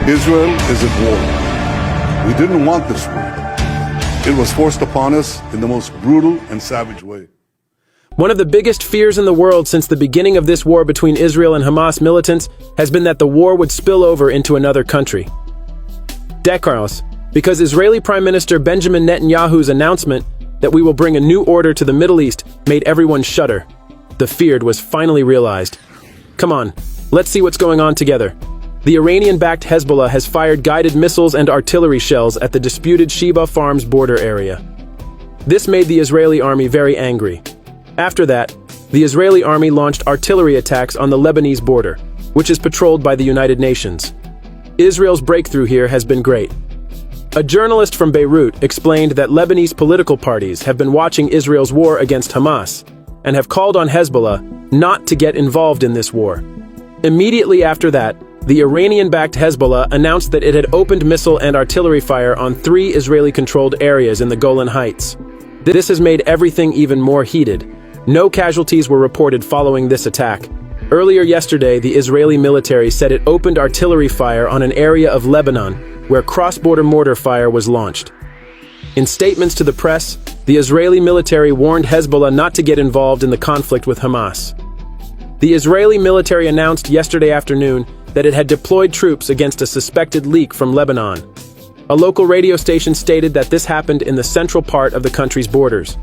Israel is at war. We didn't want this war. It was forced upon us in the most brutal and savage way. One of the biggest fears in the world since the beginning of this war between Israel and Hamas militants has been that the war would spill over into another country. Declaros, because Israeli Prime Minister Benjamin Netanyahu's announcement that we will bring a new order to the Middle East made everyone shudder. The feared was finally realized. Come on, let's see what's going on together. The Iranian-backed Hezbollah has fired guided missiles and artillery shells at the disputed Sheba Farms border area. This made the Israeli army very angry. After that, the Israeli army launched artillery attacks on the Lebanese border, which is patrolled by the United Nations. Israel's breakthrough here has been great. A journalist from Beirut explained that Lebanese political parties have been watching Israel's war against Hamas and have called on Hezbollah not to get involved in this war. Immediately after that, the Iranian-backed Hezbollah announced that it had opened missile and artillery fire on 3 Israeli-controlled areas in the Golan Heights. This has made everything even more heated. No casualties were reported following this attack. Earlier yesterday, the Israeli military said it opened artillery fire on an area of Lebanon where cross-border mortar fire was launched. In statements to the press, the Israeli military warned Hezbollah not to get involved in the conflict with Hamas. The Israeli military announced yesterday afternoon that it had deployed troops against a suspected leak from Lebanon. A local radio station stated that this happened in the central part of the country's borders.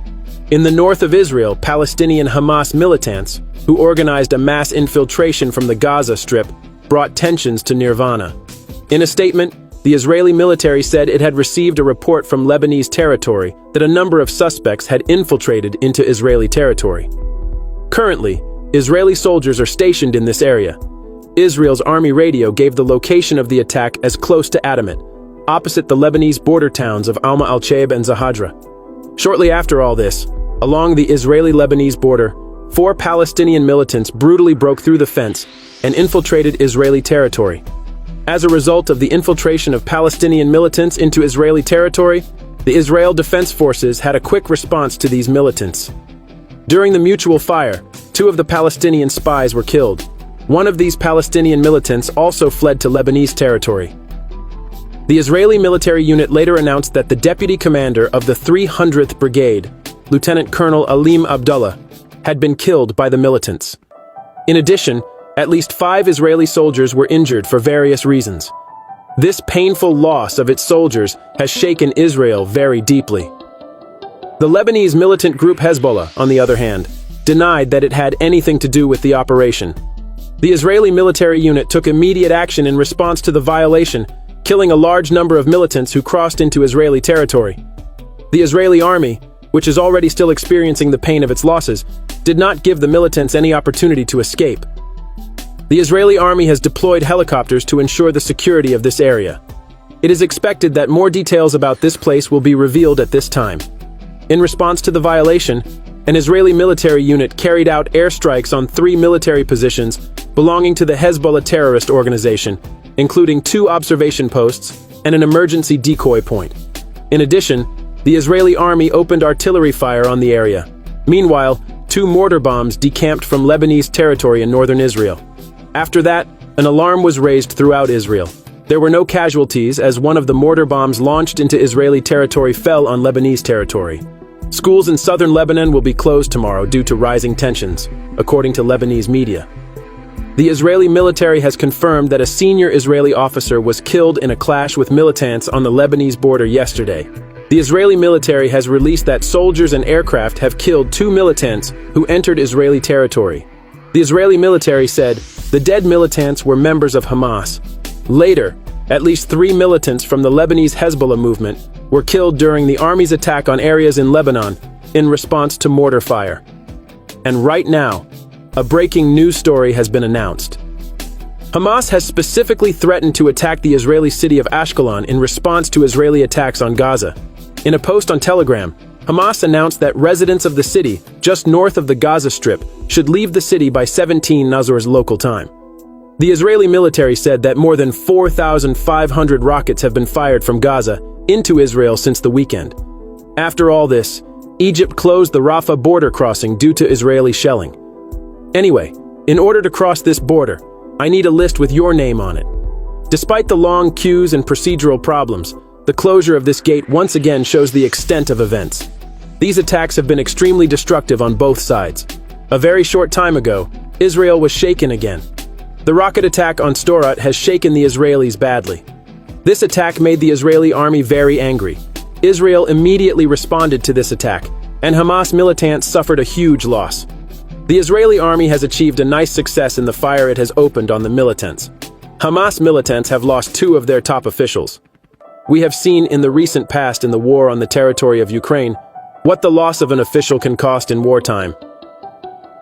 In the north of Israel, Palestinian Hamas militants, who organized a mass infiltration from the Gaza Strip, brought tensions to nirvana. In a statement, the Israeli military said it had received a report from Lebanese territory that a number of suspects had infiltrated into Israeli territory. Currently, Israeli soldiers are stationed in this area. Israel's army radio gave the location of the attack as close to Adamat, opposite the Lebanese border towns of Alma al-Shaib and Zahadra. Shortly after all this, along the Israeli-Lebanese border, 4 Palestinian militants brutally broke through the fence and infiltrated Israeli territory. As a result of the infiltration of Palestinian militants into Israeli territory, the Israel Defense Forces had a quick response to these militants. During the mutual fire, 2 of the Palestinian spies were killed. One of these Palestinian militants also fled to Lebanese territory. The Israeli military unit later announced that the deputy commander of the 300th Brigade, Lieutenant Colonel Alim Abdullah, had been killed by the militants. In addition, at least 5 Israeli soldiers were injured for various reasons. This painful loss of its soldiers has shaken Israel very deeply. The Lebanese militant group Hezbollah, on the other hand, denied that it had anything to do with the operation. The Israeli military unit took immediate action in response to the violation, killing a large number of militants who crossed into Israeli territory. The Israeli army, which is already still experiencing the pain of its losses, did not give the militants any opportunity to escape. The Israeli army has deployed helicopters to ensure the security of this area. It is expected that more details about this place will be revealed at this time. In response to the violation, an Israeli military unit carried out airstrikes on 3 military positions belonging to the Hezbollah terrorist organization, including 2 observation posts and an emergency decoy point. In addition, the Israeli army opened artillery fire on the area. Meanwhile, 2 mortar bombs decamped from Lebanese territory in northern Israel. After that, an alarm was raised throughout Israel. There were no casualties as one of the mortar bombs launched into Israeli territory fell on Lebanese territory. Schools in southern Lebanon will be closed tomorrow due to rising tensions, according to Lebanese media. The Israeli military has confirmed that a senior Israeli officer was killed in a clash with militants on the Lebanese border yesterday. The Israeli military has released that soldiers and aircraft have killed 2 militants who entered Israeli territory. The Israeli military said the dead militants were members of Hamas. Later, at least 3 militants from the Lebanese Hezbollah movement were killed during the army's attack on areas in Lebanon in response to mortar fire. And right now, a breaking news story has been announced. Hamas has specifically threatened to attack the Israeli city of Ashkelon in response to Israeli attacks on Gaza. In a post on Telegram, Hamas announced that residents of the city, just north of the Gaza Strip, should leave the city by 17 Nazar's local time. The Israeli military said that more than 4,500 rockets have been fired from Gaza into Israel since the weekend. After all this, Egypt closed the Rafah border crossing due to Israeli shelling. Anyway, in order to cross this border, I need a list with your name on it. Despite the long queues and procedural problems, the closure of this gate once again shows the extent of events. These attacks have been extremely destructive on both sides. A very short time ago, Israel was shaken again. The rocket attack on Sderot has shaken the Israelis badly. This attack made the Israeli army very angry. Israel immediately responded to this attack, and Hamas militants suffered a huge loss. The Israeli army has achieved a nice success in the fire it has opened on the militants. Hamas militants have lost 2 of their top officials. We have seen in the recent past in the war on the territory of Ukraine what the loss of an official can cost in wartime.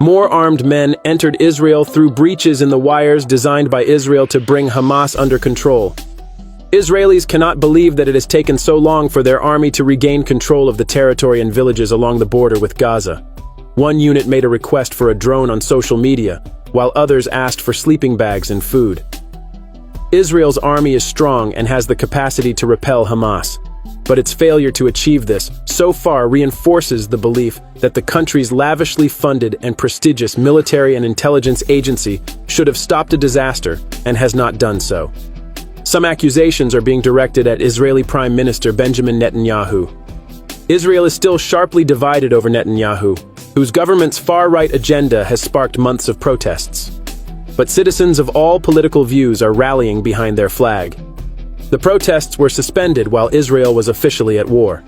More armed men entered Israel through breaches in the wires designed by Israel to bring Hamas under control. Israelis cannot believe that it has taken so long for their army to regain control of the territory and villages along the border with Gaza. One unit made a request for a drone on social media, while others asked for sleeping bags and food. Israel's army is strong and has the capacity to repel Hamas, but its failure to achieve this so far reinforces the belief that the country's lavishly funded and prestigious military and intelligence agency should have stopped a disaster and has not done so. Some accusations are being directed at Israeli Prime Minister Benjamin Netanyahu. Israel is still sharply divided over Netanyahu, whose government's far-right agenda has sparked months of protests. But citizens of all political views are rallying behind their flag. The protests were suspended while Israel was officially at war.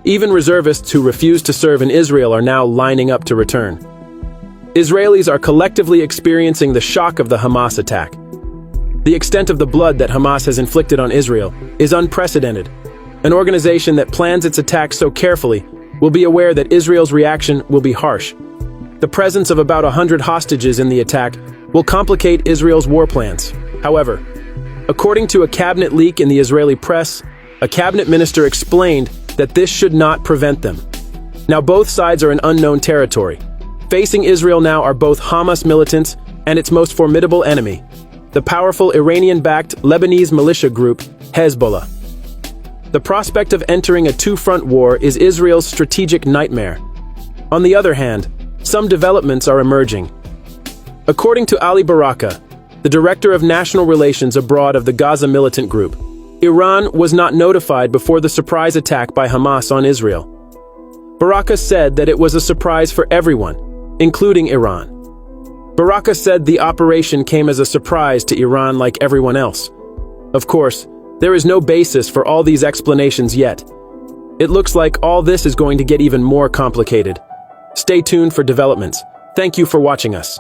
Even reservists who refused to serve in Israel are now lining up to return. Israelis are collectively experiencing the shock of the Hamas attack. The extent of the blood that Hamas has inflicted on Israel is unprecedented. An organization that plans its attacks so carefully will be aware that Israel's reaction will be harsh. The presence of about 100 hostages in the attack will complicate Israel's war plans. However, according to a cabinet leak in the Israeli press, a cabinet minister explained that this should not prevent them. Now both sides are in unknown territory. Facing Israel now are both Hamas militants and its most formidable enemy, the powerful Iranian-backed Lebanese militia group, Hezbollah. The prospect of entering a two-front war is Israel's strategic nightmare. On the other hand, some developments are emerging. According to Ali Baraka, the director of national relations abroad of the Gaza militant group, Iran was not notified before the surprise attack by Hamas on Israel. Baraka said that it was a surprise for everyone, including Iran. Baraka said the operation came as a surprise to Iran like everyone else. Of course, there is no basis for all these explanations yet. It looks like all this is going to get even more complicated. Stay tuned for developments. Thank you for watching us.